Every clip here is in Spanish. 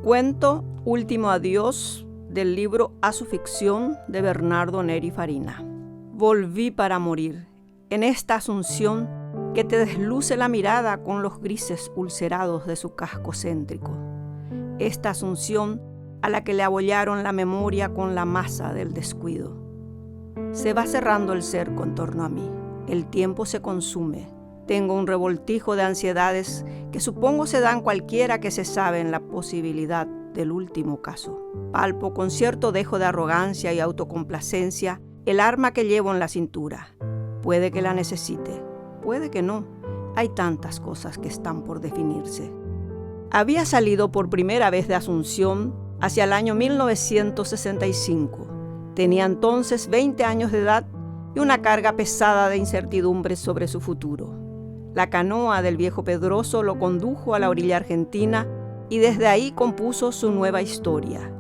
Cuento Último Adiós del libro A su ficción de Bernardo Neri Farina. Volví para morir en esta asunción que te desluce la mirada con los grises ulcerados de su casco céntrico. Esta asunción a la que le abollaron la memoria con la masa del descuido. Se va cerrando el cerco en torno a mí. El tiempo se consume. Tengo un revoltijo de ansiedades que supongo se dan cualquiera que se sabe en la posibilidad del último caso. Palpo con cierto dejo de arrogancia y autocomplacencia el arma que llevo en la cintura. Puede que la necesite, puede que no. Hay tantas cosas que están por definirse. Había salido por primera vez de Asunción hacia el año 1965. Tenía entonces 20 años de edad y una carga pesada de incertidumbre sobre su futuro. La canoa del viejo Pedroso lo condujo a la orilla argentina y desde ahí compuso su nueva historia.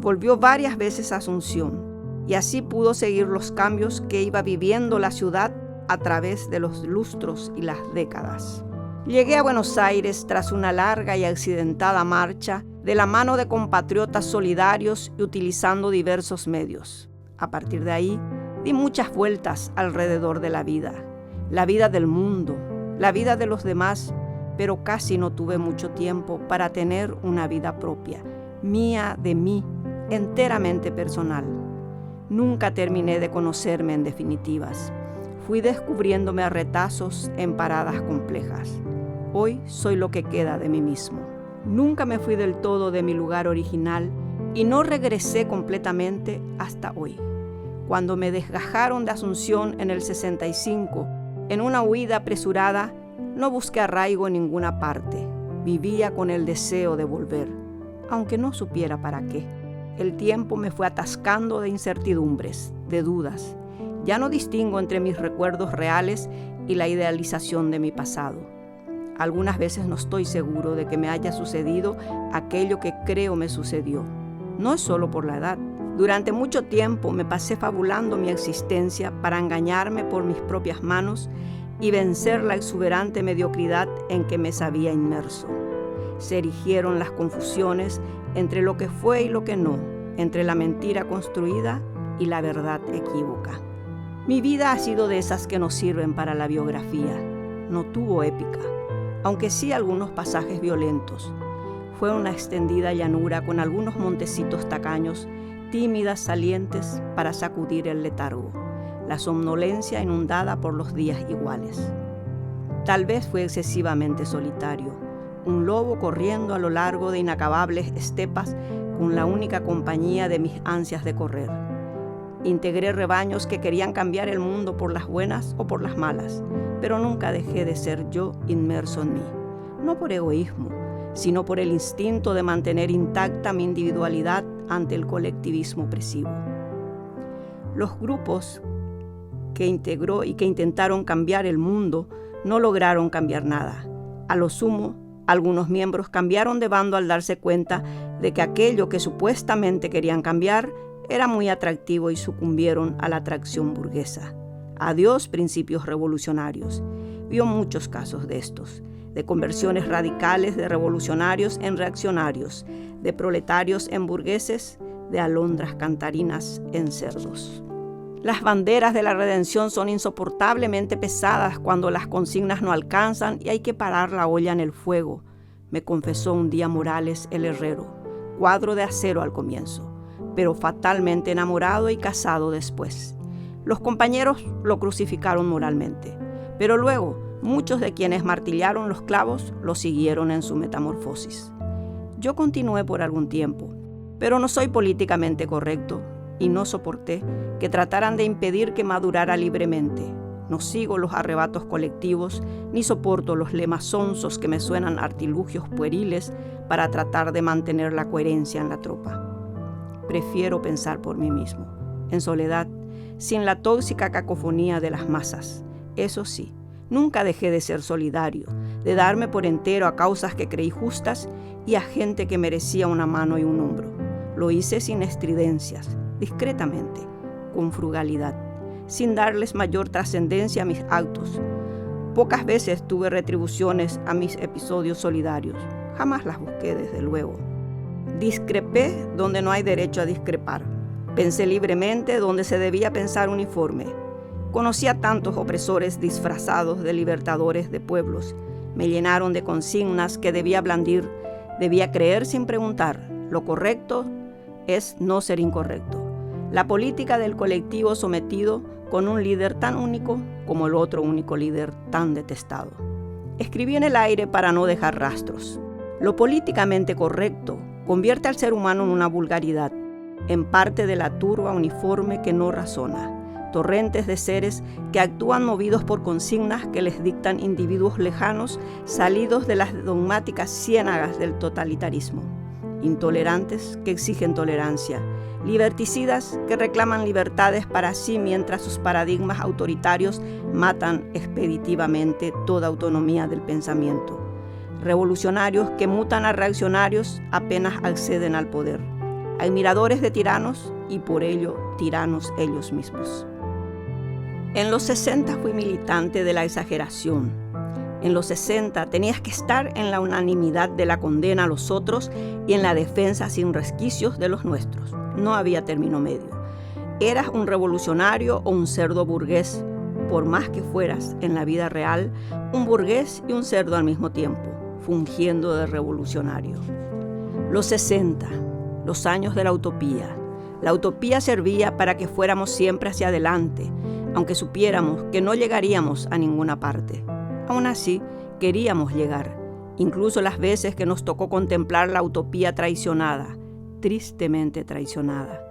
Volvió varias veces a Asunción y así pudo seguir los cambios que iba viviendo la ciudad a través de los lustros y las décadas. Llegué a Buenos Aires tras una larga y accidentada marcha de la mano de compatriotas solidarios y utilizando diversos medios. A partir de ahí, di muchas vueltas alrededor de la vida del mundo, la vida de los demás, pero casi no tuve mucho tiempo para tener una vida propia, mía de mí, enteramente personal. Nunca terminé de conocerme en definitivas. Fui descubriéndome a retazos en paradas complejas. Hoy soy lo que queda de mí mismo. Nunca me fui del todo de mi lugar original y no regresé completamente hasta hoy. Cuando me desgajaron de Asunción en el 65, en una huida apresurada, no busqué arraigo en ninguna parte. Vivía con el deseo de volver, aunque no supiera para qué. El tiempo me fue atascando de incertidumbres, de dudas. Ya no distingo entre mis recuerdos reales y la idealización de mi pasado. Algunas veces no estoy seguro de que me haya sucedido aquello que creo me sucedió. No es solo por la edad. Durante mucho tiempo me pasé fabulando mi existencia para engañarme por mis propias manos y vencer la exuberante mediocridad en que me sabía inmerso. Se erigieron las confusiones entre lo que fue y lo que no, entre la mentira construida y la verdad equívoca. Mi vida ha sido de esas que no sirven para la biografía. No tuvo épica, aunque sí algunos pasajes violentos. Fue una extendida llanura con algunos montecitos tacaños, tímidas salientes para sacudir el letargo, la somnolencia inundada por los días iguales. Tal vez fue excesivamente solitario, un lobo corriendo a lo largo de inacabables estepas con la única compañía de mis ansias de correr. Integré rebaños que querían cambiar el mundo por las buenas o por las malas, pero nunca dejé de ser yo inmerso en mí, no por egoísmo, sino por el instinto de mantener intacta mi individualidad ante el colectivismo opresivo. Los grupos que integró y que intentaron cambiar el mundo no lograron cambiar nada. A lo sumo, algunos miembros cambiaron de bando al darse cuenta de que aquello que supuestamente querían cambiar era muy atractivo y sucumbieron a la atracción burguesa. Adiós principios revolucionarios. Vio muchos casos de estos, de conversiones radicales de revolucionarios en reaccionarios, de proletarios en burgueses, de alondras cantarinas en cerdos. Las banderas de la redención son insoportablemente pesadas cuando las consignas no alcanzan y hay que parar la olla en el fuego, me confesó un día Morales el herrero, cuadro de acero al comienzo, pero fatalmente enamorado y casado después. Los compañeros lo crucificaron moralmente, pero luego muchos de quienes martillaron los clavos lo siguieron en su metamorfosis. Yo continué por algún tiempo, pero no soy políticamente correcto y no soporté que trataran de impedir que madurara libremente. No sigo los arrebatos colectivos ni soporto los lemas sonsos que me suenan artilugios pueriles para tratar de mantener la coherencia en la tropa. Prefiero pensar por mí mismo, en soledad, sin la tóxica cacofonía de las masas. Eso sí, nunca dejé de ser solidario, de darme por entero a causas que creí justas y a gente que merecía una mano y un hombro. Lo hice sin estridencias, discretamente, con frugalidad, sin darles mayor trascendencia a mis actos. Pocas veces tuve retribuciones a mis episodios solidarios. Jamás las busqué, desde luego. Discrepé donde no hay derecho a discrepar. Pensé libremente donde se debía pensar uniforme. Conocí a tantos opresores disfrazados de libertadores de pueblos. Me llenaron de consignas que debía blandir, debía creer sin preguntar. Lo correcto es no ser incorrecto. La política del colectivo sometido con un líder tan único como el otro único líder tan detestado. Escribí en el aire para no dejar rastros. Lo políticamente correcto convierte al ser humano en una vulgaridad, en parte de la turba uniforme que no razona, torrentes de seres que actúan movidos por consignas que les dictan individuos lejanos salidos de las dogmáticas ciénagas del totalitarismo, intolerantes que exigen tolerancia, liberticidas que reclaman libertades para sí mientras sus paradigmas autoritarios matan expeditivamente toda autonomía del pensamiento, revolucionarios que mutan a reaccionarios apenas acceden al poder, admiradores de tiranos y por ello tiranos ellos mismos. En los 60 fui militante de la exageración. En los 60 tenías que estar en la unanimidad de la condena a los otros y en la defensa sin resquicios de los nuestros. No había término medio. Eras un revolucionario o un cerdo burgués, por más que fueras en la vida real un burgués y un cerdo al mismo tiempo, fungiendo de revolucionario. Los 60, los años de la utopía. La utopía servía para que fuéramos siempre hacia adelante, aunque supiéramos que no llegaríamos a ninguna parte. Aún así, queríamos llegar, incluso las veces que nos tocó contemplar la utopía traicionada, tristemente traicionada.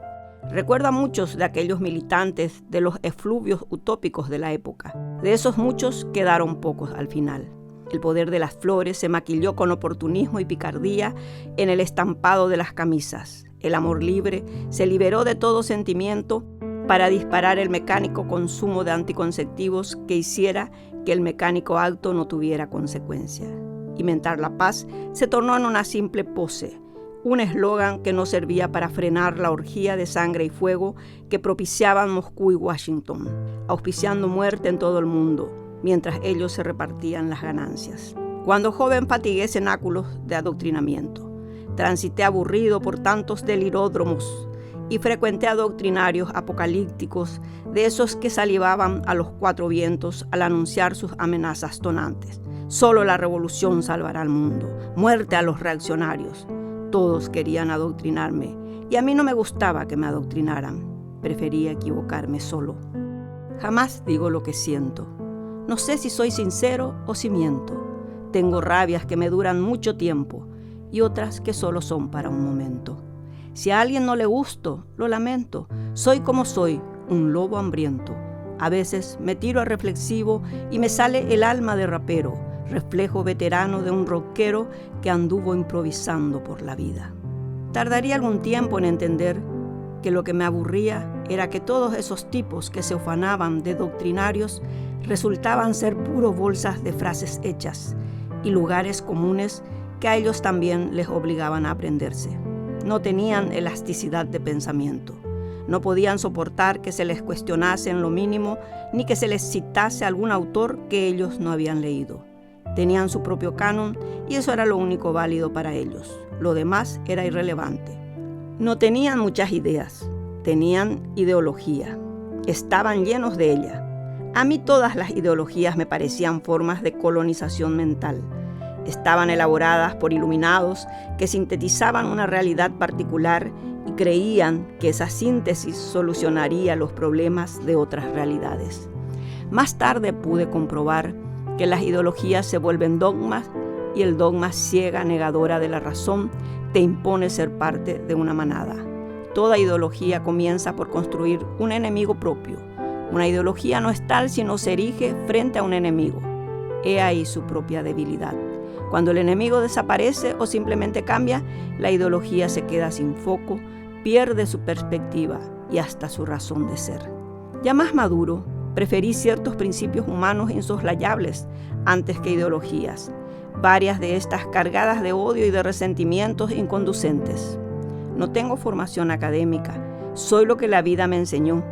Recuerdo a muchos de aquellos militantes de los efluvios utópicos de la época. De esos muchos quedaron pocos al final. El poder de las flores se maquilló con oportunismo y picardía en el estampado de las camisas. El amor libre se liberó de todo sentimiento para disparar el mecánico consumo de anticonceptivos que hiciera que el mecánico acto no tuviera consecuencia. Inventar la paz se tornó en una simple pose, un eslogan que no servía para frenar la orgía de sangre y fuego que propiciaban Moscú y Washington, auspiciando muerte en todo el mundo, mientras ellos se repartían las ganancias. Cuando joven fatigué cenáculos de adoctrinamiento. Transité aburrido por tantos deliródromos y frecuenté adoctrinarios apocalípticos, de esos que salivaban a los cuatro vientos al anunciar sus amenazas tonantes. Solo la revolución salvará al mundo. Muerte a los reaccionarios. Todos querían adoctrinarme y a mí no me gustaba que me adoctrinaran. Prefería equivocarme solo. Jamás digo lo que siento. No sé si soy sincero o si miento. Tengo rabias que me duran mucho tiempo y otras que solo son para un momento. Si a alguien no le gusto, lo lamento. Soy como soy, un lobo hambriento. A veces me tiro a reflexivo y me sale el alma de rapero, reflejo veterano de un rockero que anduvo improvisando por la vida. Tardaría algún tiempo en entender que lo que me aburría era que todos esos tipos que se ufanaban de doctrinarios resultaban ser puro bolsas de frases hechas y lugares comunes que a ellos también les obligaban a aprenderse. No tenían elasticidad de pensamiento. No podían soportar que se les cuestionase en lo mínimo ni que se les citase algún autor que ellos no habían leído. Tenían su propio canon y eso era lo único válido para ellos. Lo demás era irrelevante. No tenían muchas ideas, tenían ideología. Estaban llenos de ella. A mí todas las ideologías me parecían formas de colonización mental. Estaban elaboradas por iluminados que sintetizaban una realidad particular y creían que esa síntesis solucionaría los problemas de otras realidades. Más tarde pude comprobar que las ideologías se vuelven dogmas y el dogma ciega negadora de la razón te impone ser parte de una manada. Toda ideología comienza por construir un enemigo propio. Una ideología no es tal si no se erige frente a un enemigo. He ahí su propia debilidad. Cuando el enemigo desaparece o simplemente cambia, la ideología se queda sin foco, pierde su perspectiva y hasta su razón de ser. Ya más maduro, preferí ciertos principios humanos insoslayables antes que ideologías, varias de estas cargadas de odio y de resentimientos inconducentes. No tengo formación académica, soy lo que la vida me enseñó.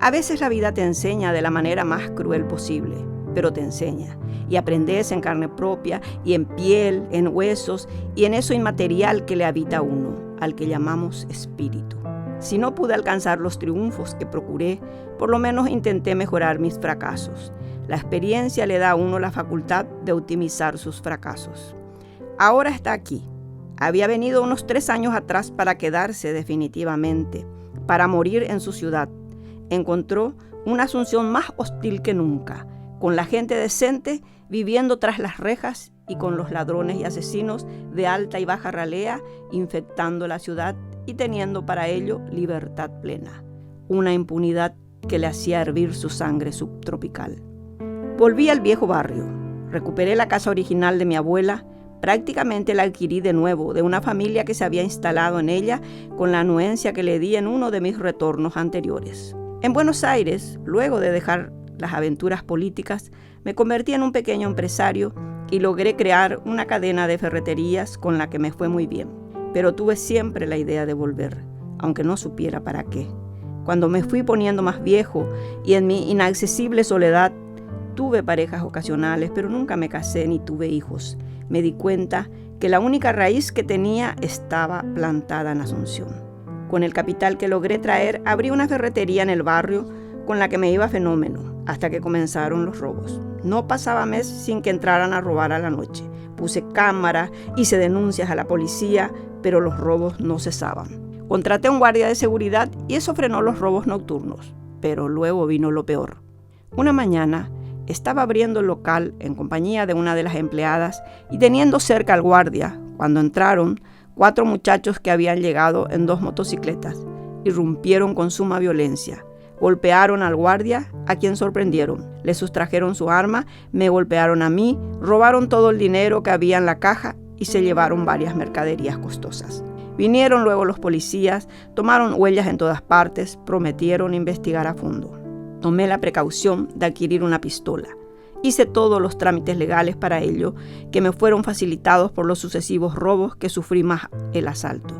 A veces la vida te enseña de la manera más cruel posible. pero te enseña. Y aprendes en carne propia, y en piel, en huesos, y en eso inmaterial que le habita a uno, al que llamamos espíritu. Si no pude alcanzar los triunfos que procuré, por lo menos intenté mejorar mis fracasos. La experiencia le da a uno la facultad de optimizar sus fracasos. Ahora está aquí. Había venido unos 3 años atrás para quedarse definitivamente, para morir en su ciudad. Encontró una Asunción más hostil que nunca, con la gente decente viviendo tras las rejas y con los ladrones y asesinos de alta y baja ralea infectando la ciudad y teniendo para ello libertad plena, una impunidad que le hacía hervir su sangre subtropical. Volví al viejo barrio, recuperé la casa original de mi abuela, prácticamente la adquirí de nuevo de una familia que se había instalado en ella con la anuencia que le di en uno de mis retornos anteriores. En Buenos Aires, luego de dejar las aventuras políticas, me convertí en un pequeño empresario y logré crear una cadena de ferreterías con la que me fue muy bien. Pero tuve siempre la idea de volver, aunque no supiera para qué. Cuando me fui poniendo más viejo y en mi inaccesible soledad, tuve parejas ocasionales, pero nunca me casé ni tuve hijos. Me di cuenta que la única raíz que tenía estaba plantada en Asunción. Con el capital que logré traer, abrí una ferretería en el barrio con la que me iba fenómeno, hasta que comenzaron los robos. No pasaba mes sin que entraran a robar a la noche. Puse cámaras, hice denuncias a la policía, pero los robos no cesaban. Contraté a un guardia de seguridad y eso frenó los robos nocturnos, pero luego vino lo peor. Una mañana estaba abriendo el local en compañía de una de las empleadas y teniendo cerca al guardia, cuando entraron 4 muchachos que habían llegado en 2 motocicletas. Irrumpieron con suma violencia. Golpearon al guardia, a quien sorprendieron. Le sustrajeron su arma, me golpearon a mí, robaron todo el dinero que había en la caja y se llevaron varias mercaderías costosas. Vinieron luego los policías, tomaron huellas en todas partes, prometieron investigar a fondo. Tomé la precaución de adquirir una pistola. Hice todos los trámites legales para ello, que me fueron facilitados por los sucesivos robos que sufrí más el asalto.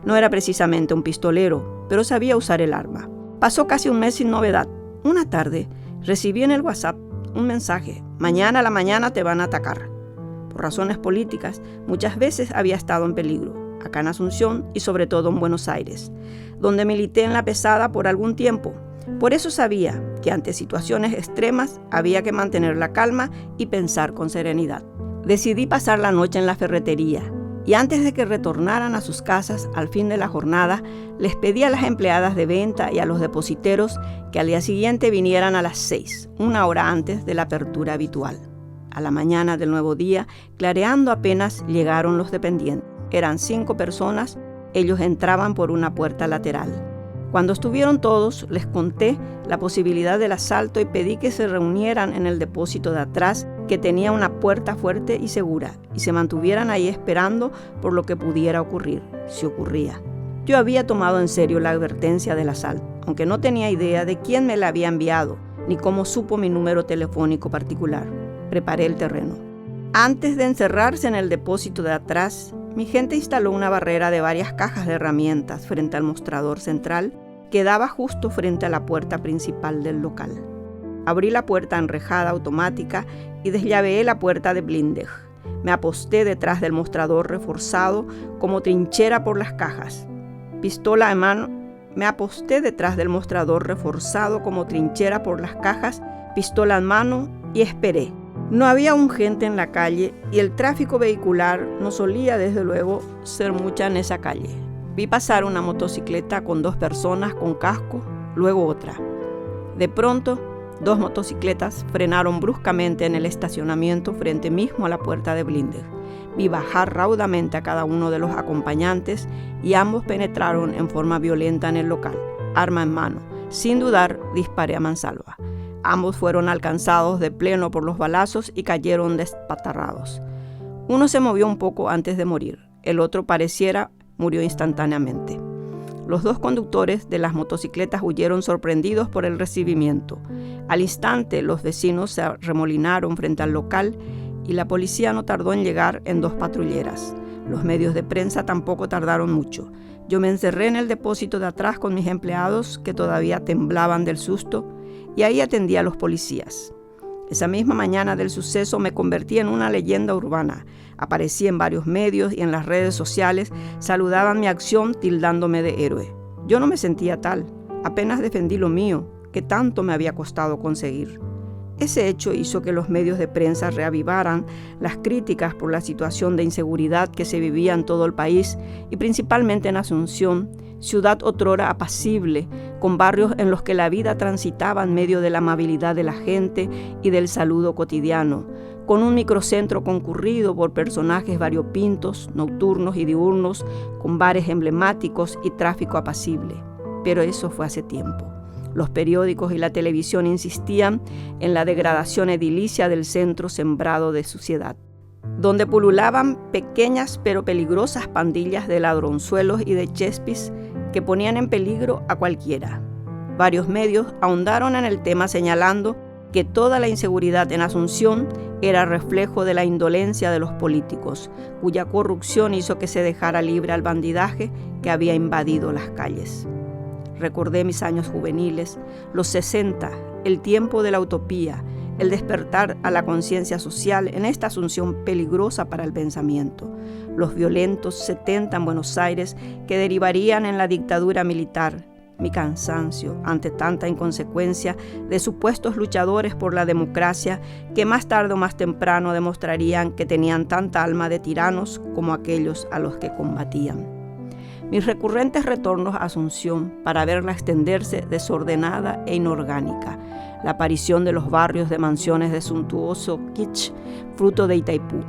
No era precisamente un pistolero, pero sabía usar el arma. Pasó casi un mes sin novedad. Una tarde recibí en el WhatsApp un mensaje: mañana a la mañana te van a atacar. Por razones políticas, muchas veces había estado en peligro, acá en Asunción y sobre todo en Buenos Aires, donde milité en la pesada por algún tiempo. Por eso sabía que ante situaciones extremas había que mantener la calma y pensar con serenidad. Decidí pasar la noche en la ferretería y antes de que retornaran a sus casas al fin de la jornada, les pedí a las empleadas de venta y a los depositeros que al día siguiente vinieran a las 6, una hora antes de la apertura habitual. A la mañana del nuevo día, clareando apenas, llegaron los dependientes. Eran 5 personas, ellos entraban por una puerta lateral. Cuando estuvieron todos, les conté la posibilidad del asalto y pedí que se reunieran en el depósito de atrás, que tenía una puerta fuerte y segura, y se mantuvieran ahí esperando por lo que pudiera ocurrir, si ocurría. Yo había tomado en serio la advertencia del asalto, aunque no tenía idea de quién me la había enviado, ni cómo supo mi número telefónico particular. Preparé el terreno. Antes de encerrarse en el depósito de atrás, mi gente instaló una barrera de varias cajas de herramientas frente al mostrador central que daba justo frente a la puerta principal del local. Abrí la puerta enrejada automática y desllaveé la puerta de blindej. Me aposté detrás del mostrador reforzado como trinchera por las cajas. Pistola en mano, me aposté detrás del mostrador reforzado como trinchera por las cajas, pistola en mano y esperé. No había un gente en la calle y el tráfico vehicular no solía, desde luego, ser mucha en esa calle. Vi pasar una motocicleta con 2 personas con casco, luego otra. De pronto, 2 motocicletas frenaron bruscamente en el estacionamiento frente mismo a la puerta de blindej. Vi bajar raudamente a cada uno de los acompañantes y ambos penetraron en forma violenta en el local, arma en mano. Sin dudar, disparé a mansalva. Ambos fueron alcanzados de pleno por los balazos y cayeron despatarrados. Uno se movió un poco antes de morir, el otro pareciera murió instantáneamente. Los 2 conductores de las motocicletas huyeron sorprendidos por el recibimiento. Al instante, los vecinos se arremolinaron frente al local y la policía no tardó en llegar en 2 patrulleras. Los medios de prensa tampoco tardaron mucho. Yo me encerré en el depósito de atrás con mis empleados, que todavía temblaban del susto, y ahí atendí a los policías. Esa misma mañana del suceso me convertí en una leyenda urbana. Aparecí en varios medios y en las redes sociales saludaban mi acción tildándome de héroe. Yo no me sentía tal, apenas defendí lo mío, que tanto me había costado conseguir. Ese hecho hizo que los medios de prensa reavivaran las críticas por la situación de inseguridad que se vivía en todo el país y principalmente en Asunción, ciudad otrora apacible, con barrios en los que la vida transitaba en medio de la amabilidad de la gente y del saludo cotidiano, con un microcentro concurrido por personajes variopintos, nocturnos y diurnos, con bares emblemáticos y tráfico apacible. Pero eso fue hace tiempo. Los periódicos y la televisión insistían en la degradación edilicia del centro sembrado de suciedad, donde pululaban pequeñas pero peligrosas pandillas de ladronzuelos y de chespis que ponían en peligro a cualquiera. Varios medios ahondaron en el tema señalando que toda la inseguridad en Asunción era reflejo de la indolencia de los políticos, cuya corrupción hizo que se dejara libre al bandidaje que había invadido las calles. Recordé mis años juveniles, los 60, el tiempo de la utopía, el despertar a la conciencia social en esta Asunción peligrosa para el pensamiento, los violentos 70 en Buenos Aires que derivarían en la dictadura militar, mi cansancio ante tanta inconsecuencia de supuestos luchadores por la democracia que más tarde o más temprano demostrarían que tenían tanta alma de tiranos como aquellos a los que combatían. Mis recurrentes retornos a Asunción para verla extenderse desordenada e inorgánica, la aparición de los barrios de mansiones de suntuoso kitsch, fruto de Itaipú,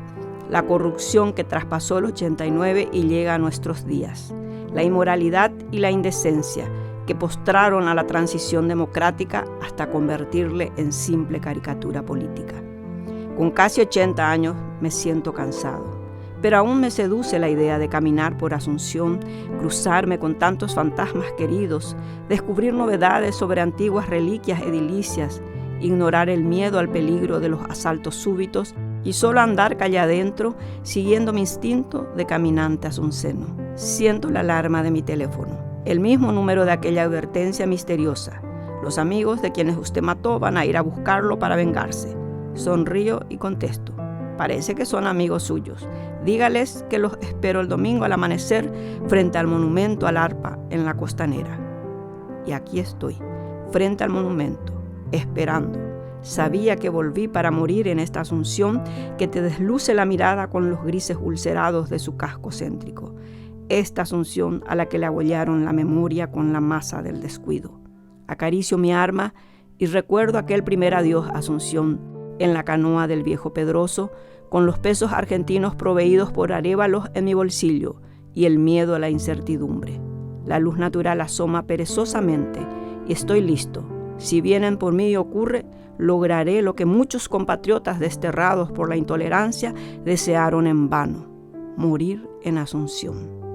la corrupción que traspasó el 89 y llega a nuestros días, la inmoralidad y la indecencia que postraron a la transición democrática hasta convertirle en simple caricatura política. Con casi 80 años me siento cansado. Pero aún me seduce la idea de caminar por Asunción, cruzarme con tantos fantasmas queridos, descubrir novedades sobre antiguas reliquias edilicias, ignorar el miedo al peligro de los asaltos súbitos y solo andar calle adentro, siguiendo mi instinto de caminante asunceno. Siento la alarma de mi teléfono, el mismo número de aquella advertencia misteriosa. Los amigos de quienes usted mató van a ir a buscarlo para vengarse. Sonrío y contesto. Parece que son amigos suyos. Dígales que los espero el domingo al amanecer frente al monumento al arpa en la Costanera. Y aquí estoy, frente al monumento, esperando. Sabía que volví para morir en esta Asunción que te desluce la mirada con los grises ulcerados de su casco céntrico. Esta Asunción a la que le abollaron la memoria con la masa del descuido. Acaricio mi arma y recuerdo aquel primer adiós a Asunción, en la canoa del viejo Pedroso, con los pesos argentinos proveídos por Arévalos en mi bolsillo y el miedo a la incertidumbre. La luz natural asoma perezosamente y estoy listo. Si vienen por mí y ocurre, lograré lo que muchos compatriotas desterrados por la intolerancia desearon en vano: morir en Asunción.